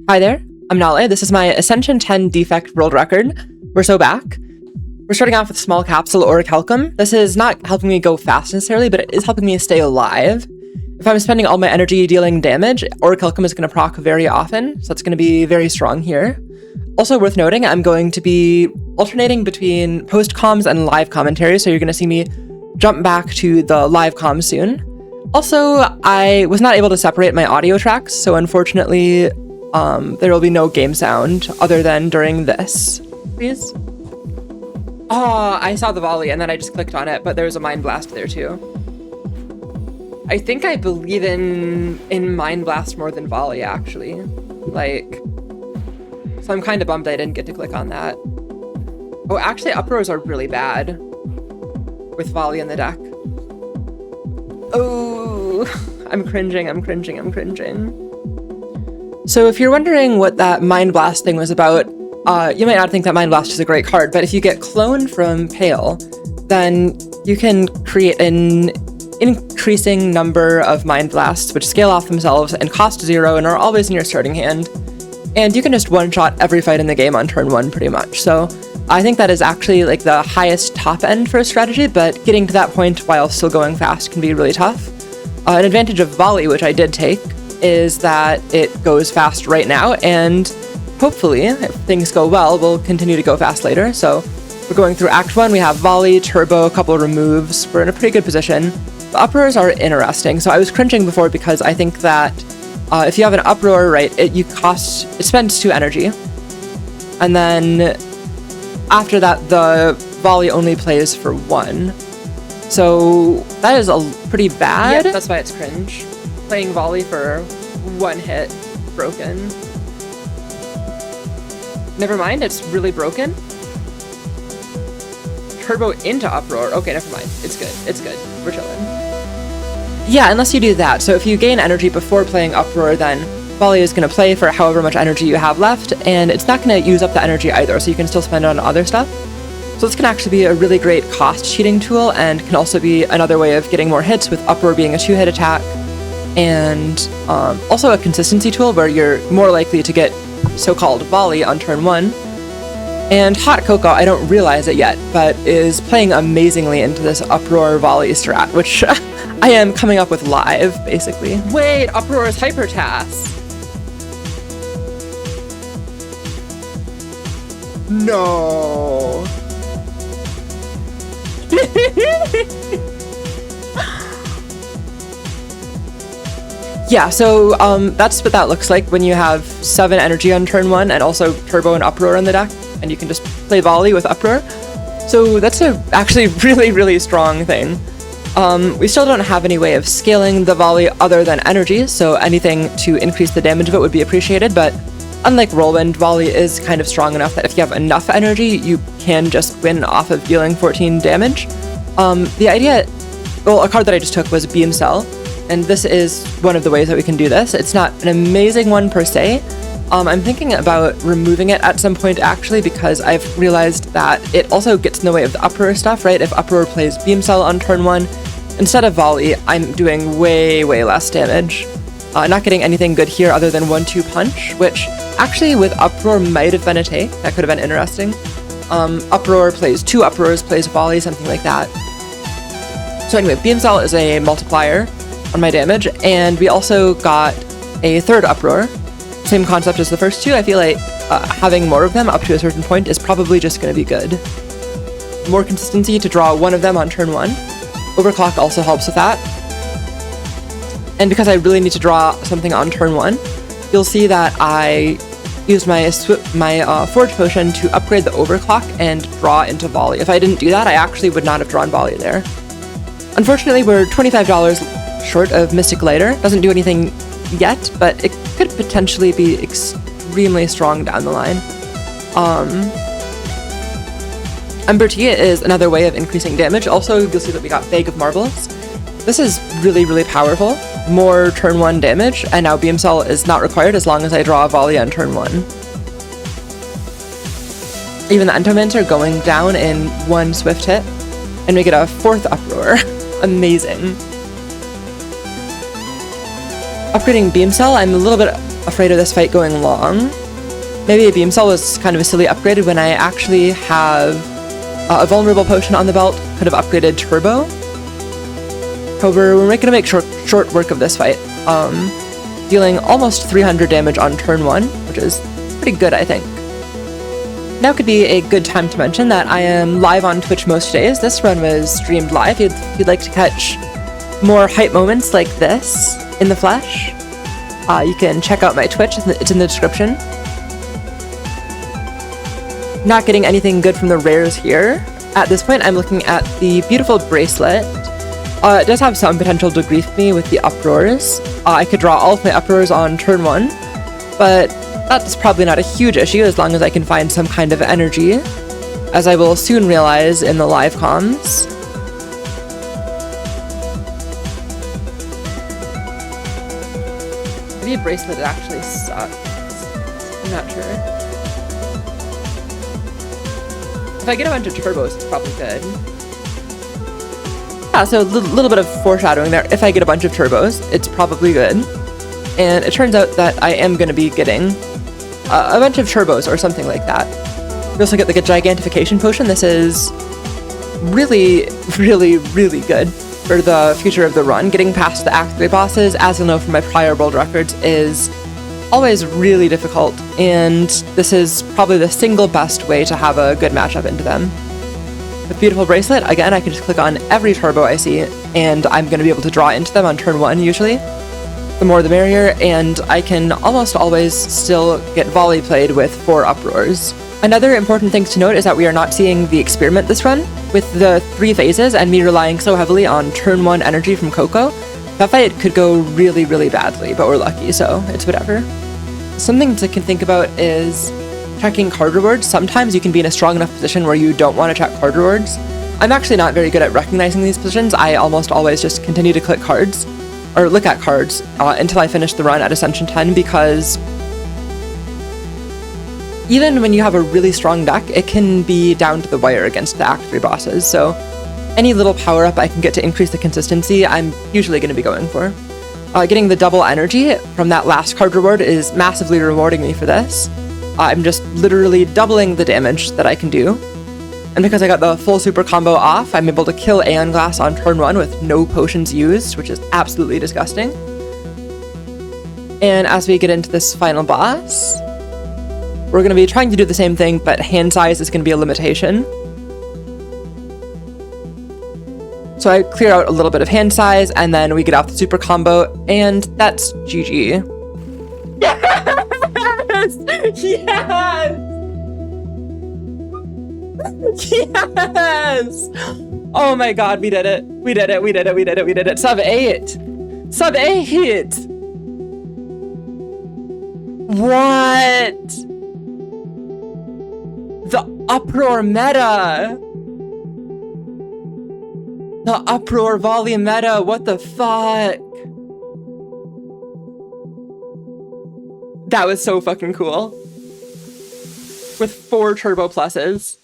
Hi there, I'm Nale. This is my Ascension 10 Defect world record. We're so back. We're starting off with Small Capsule Orichalcum. This is not helping me go fast necessarily, but it is helping me stay alive. If I'm spending all my energy dealing damage, Orichalcum is going to proc very often, so that's going to be very strong here. Also worth noting, I'm going to be alternating between post-comms and live commentary, so you're going to see me jump back to the live comms soon. Also, I was not able to separate my audio tracks, so unfortunately, there will be no game sound other than during this. Please. Oh, I saw the volley and then I just clicked on it, but there was a Mind Blast there too. I think I believe in Mind Blast more than volley, actually. So I'm kind of bummed I didn't get to click on that. Oh, actually, uproars are really bad with volley in the deck. Oh, I'm cringing. So if you're wondering what that Mind Blast thing was about, you might not think that Mind Blast is a great card, but if you get cloned from Pale, then you can create an increasing number of Mind Blasts which scale off themselves and cost 0 and are always in your starting hand. And you can just one-shot every fight in the game on turn 1 pretty much. So I think that is actually like the highest top end for a strategy, but getting to that point while still going fast can be really tough. An advantage of volley, which I did take, is that it goes fast right now, and hopefully, if things go well, we'll continue to go fast later. So we're going through Act 1, we have volley, turbo, a couple of removes. We're in a pretty good position. The uproars are interesting. So I was cringing before because I think that if you have an uproar, right, it spends 2 energy. And then after that, the volley only plays for 1. So that is pretty bad. Yeah, that's why it's cringe. Playing volley for 1 hit, broken. Never mind, it's really broken. Turbo into uproar. Okay, never mind. It's good. We're chilling. Yeah, unless you do that. So if you gain energy before playing uproar, then volley is going to play for however much energy you have left, and it's not going to use up the energy either, so you can still spend it on other stuff. So this can actually be a really great cost cheating tool, and can also be another way of getting more hits, with uproar being a 2-hit attack. And also a consistency tool where you're more likely to get so-called volley on turn 1. And Hot Cocoa, I don't realize it yet, but is playing amazingly into this uproar volley strat, which I am coming up with live, basically. Wait, uproar is hyper task. No. Yeah, so that's what that looks like when you have 7 energy on turn 1 and also turbo and uproar in the deck, and you can just play volley with uproar. So that's actually really, really strong thing. We still don't have any way of scaling the volley other than energy, so anything to increase the damage of it would be appreciated, but unlike Whirlwind, volley is kind of strong enough that if you have enough energy, you can just win off of dealing 14 damage. The idea, well, a card that I just took was Beam Cell, and this is one of the ways that we can do this. It's not an amazing one per se. I'm thinking about removing it at some point actually, because I've realized that it also gets in the way of the uproar stuff, right? If uproar plays Beam Cell on turn 1, instead of volley, I'm doing way less damage. Not getting anything good here other than 1-2 punch, which actually with uproar might have been a take. That could have been interesting. Uproar plays 2 uproars, plays volley, something like that. So anyway, Beam Cell is a multiplier on my damage, and we also got a 3rd uproar. Same concept as the first 2. I feel like having more of them up to a certain point is probably just going to be good. More consistency to draw 1 of them on turn 1. Overclock also helps with that. And because I really need to draw something on turn 1, you'll see that I used my Forge Potion to upgrade the Overclock and draw into volley. If I didn't do that, I actually would not have drawn volley there. Unfortunately, we're $25 short of Mystic Lighter. Doesn't do anything yet, but it could potentially be extremely strong down the line. Ember Tea is another way of increasing damage. Also, you'll see that we got Bag of Marbles. This is really powerful. More turn 1 damage, and now Beam Cell is not required as long as I draw a volley on turn 1. Even the Entomancer going down in 1 swift hit, and we get a 4th uproar. Amazing. Upgrading Beam Cell, I'm a little bit afraid of this fight going long. Maybe a beam cell was kind of a silly upgrade when I actually have a vulnerable potion on the belt. Could have upgraded turbo. However, we're going to make short work of this fight. Dealing almost 300 damage on turn 1, which is pretty good, I think. Now could be a good time to mention that I am live on Twitch most days. This run was streamed live. If you'd like to catch more hype moments like this in the flesh, you can check out my Twitch. It's in the description. Not getting anything good from the rares here. At this point, I'm looking at the beautiful bracelet. It does have some potential to grief me with the uproars. I could draw all of my uproars on turn 1, but that's probably not a huge issue as long as I can find some kind of energy, as I will soon realize in the live comms. Maybe a bracelet actually sucks. I'm not sure. If I get a bunch of turbos, it's probably good. Yeah, so a little bit of foreshadowing there. If I get a bunch of turbos, it's probably good. And it turns out that I am going to be getting a bunch of turbos or something like that. We also get like a gigantification potion. This is really, really, really good for the future of the run. Getting past the Act 3 bosses, as you'll know from my prior world records, is always really difficult, and this is probably the single best way to have a good matchup into them. The beautiful bracelet, again, I can just click on every turbo I see, and I'm going to be able to draw into them on turn 1 usually. The more the merrier, and I can almost always still get volley played with 4 uproars. Another important thing to note is that we are not seeing the experiment this run. With the 3 phases and me relying so heavily on turn 1 energy from Coco, that fight could go really, really badly, but we're lucky, so it's whatever. Something to think about is checking card rewards. Sometimes you can be in a strong enough position where you don't want to check card rewards. I'm actually not very good at recognizing these positions. I almost always just continue to click cards, or look at cards, until I finish the run at Ascension 10, because even when you have a really strong deck, it can be down to the wire against the Act 3 bosses, so any little power-up I can get to increase the consistency, I'm usually going to be going for. Getting the double energy from that last card reward is massively rewarding me for this. I'm just literally doubling the damage that I can do. And because I got the full super combo off, I'm able to kill Aeon Glass on turn 1 with no potions used, which is absolutely disgusting. And as we get into this final boss, we're going to be trying to do the same thing, but hand size is going to be a limitation. So I clear out a little bit of hand size, and then we get off the super combo, and that's GG. Yes! Yes! Yes! Oh my god, we did it. We did it, we did it, we did it, we did it. Sub 8! Sub 8! What? The uproar meta! The uproar volley meta, what the fuck? That was so fucking cool. With 4 turbo pluses.